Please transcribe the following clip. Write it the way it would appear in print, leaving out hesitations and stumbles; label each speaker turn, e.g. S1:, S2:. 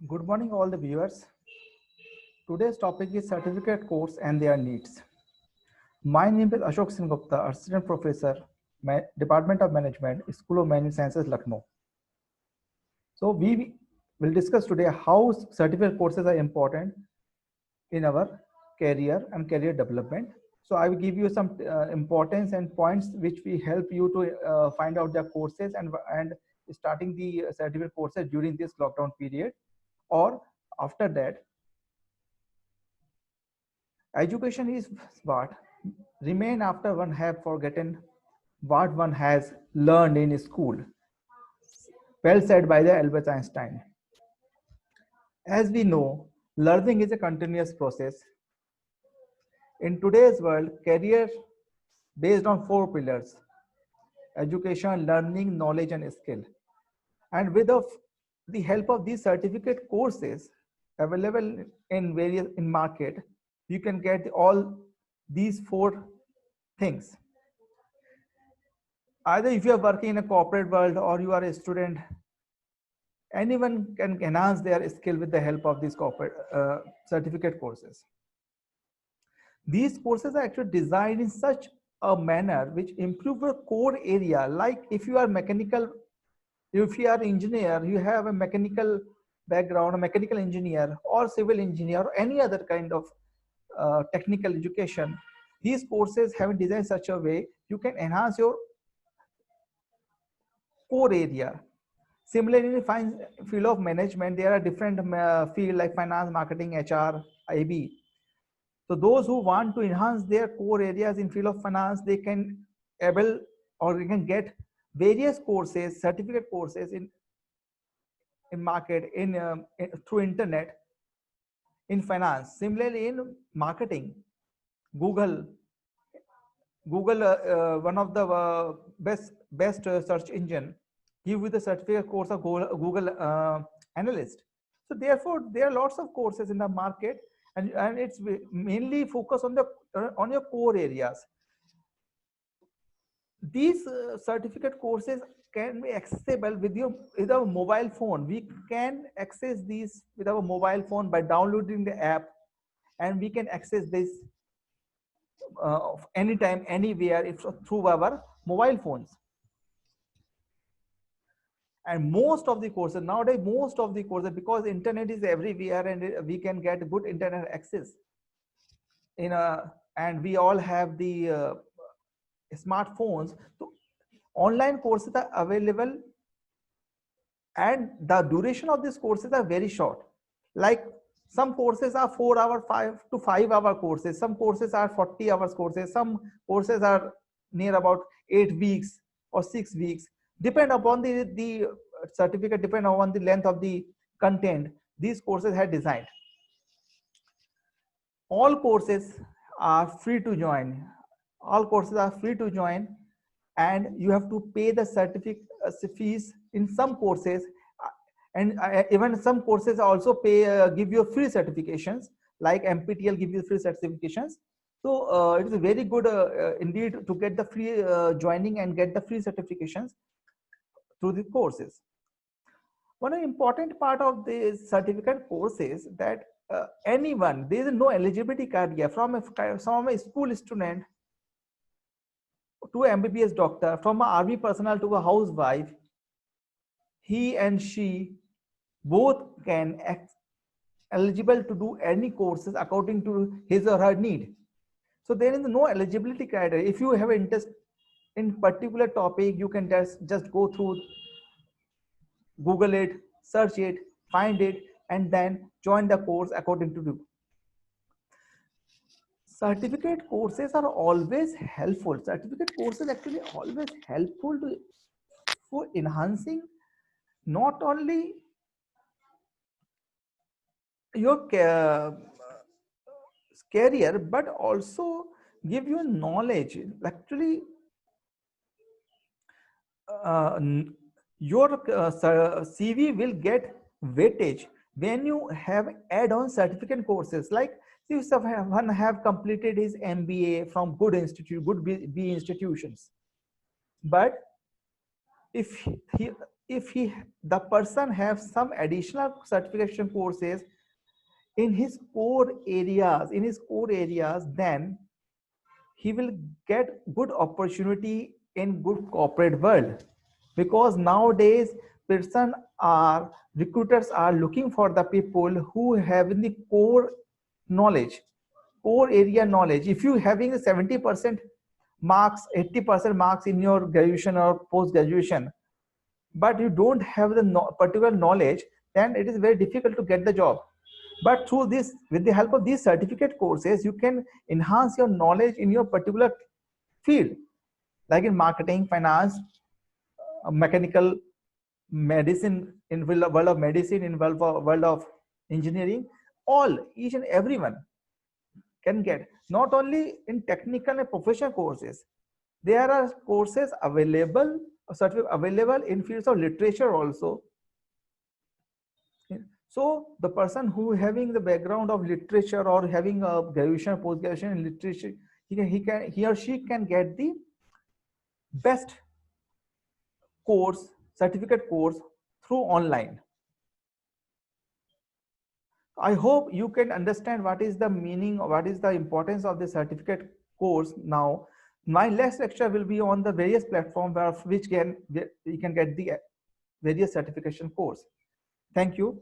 S1: Good morning, all the viewers. Today's topic is certificate course and their needs. My name is Ashok Singh Gupta, Assistant Professor, Department of Management, School of Management Sciences, Lucknow. So we will discuss today how certificate courses are important in our career and career development. So I will give you some importance and points which will help you to find out the courses and starting the certificate courses during this lockdown period or after that. Education is what remain after one have forgotten what one has learned in school. Well said by the Albert Einstein. As we know, learning is a continuous process. In today's world, career based on four pillars: education, learning, knowledge, and skill. And with the help of these certificate courses available in various in market, you can get all these four things. Either if you are working in a corporate world or you are a student, anyone can enhance their skill with the help of these corporate certificate courses. These courses are actually designed in such a manner which improve your core area. Like if you are mechanical, if you are engineer, you have a mechanical background, a mechanical engineer or civil engineer or any other kind of technical education, these courses have been designed such a way you can enhance your core area. Similarly, in field of management, there are different field like finance, marketing, HR, IB. So those who want to enhance their core areas in field of finance, they can able or they can get various courses, certificate courses in market through internet in finance. Similarly, in marketing, Google one of the best search engine give you the certificate course of Google analyst. So therefore there are lots of courses in the market, and it's mainly focused on your core areas. These certificate courses can be accessible with our mobile phone. We can access these with our mobile phone by downloading the app, and we can access this anytime, anywhere, if through our mobile phones. And most of the courses nowadays, because internet is everywhere and we can get good internet access and we all have the smartphones, so online courses are available, and the duration of these courses are very short. Like some courses are 4 hour, 5 to 5 hour courses, some courses are 40 hours courses, some courses are near about 8 weeks or 6 weeks, depend upon the certificate, depend upon the length of the content these courses had designed. All courses are free to join. All courses are free to join, and you have to pay the certificate fees in some courses, and even some courses also give you free certifications, like MPTL give you free certifications. So it is very good indeed to get the free joining and get the free certifications through the courses. One important part of the certificate course is that anyone, there is no eligibility criteria from a school student to an MBBS doctor, from an army personnel to a housewife, he and she both can eligible to do any courses according to his or her need. So there is no eligibility criteria. If you have interest in particular topic, you can just go through, Google it, search it, find it, and then join the course according to you. Certificate courses are always helpful. Certificate courses actually always helpful for enhancing not only your career but also give you knowledge. Actually, your CV will get weightage when you have add-on certificate courses. Like if someone have completed his MBA from good institute, good B institutions, but if he if he the person have some additional certification courses in his core areas, then he will get good opportunity in good corporate world, because nowadays person are recruiters are looking for the people who have in the core knowledge, core area knowledge. If you having 70% marks, 80% marks in your graduation or post graduation, but you don't have the particular knowledge, then it is very difficult to get the job. But through this, with the help of these certificate courses, you can enhance your knowledge in your particular field, like in marketing, finance, mechanical, medicine, in world of medicine, in world of engineering. All, each and everyone can get, not only in technical and professional courses, there are courses available, certificate available in fields of literature also. So the person who having the background of literature or having a graduation, post graduation in literature, he or she can get the best course, certificate course through online. I hope you can understand what is the meaning, what is the importance of the certificate course now. My next lecture will be on the various platforms which we can get the various certification course. Thank you.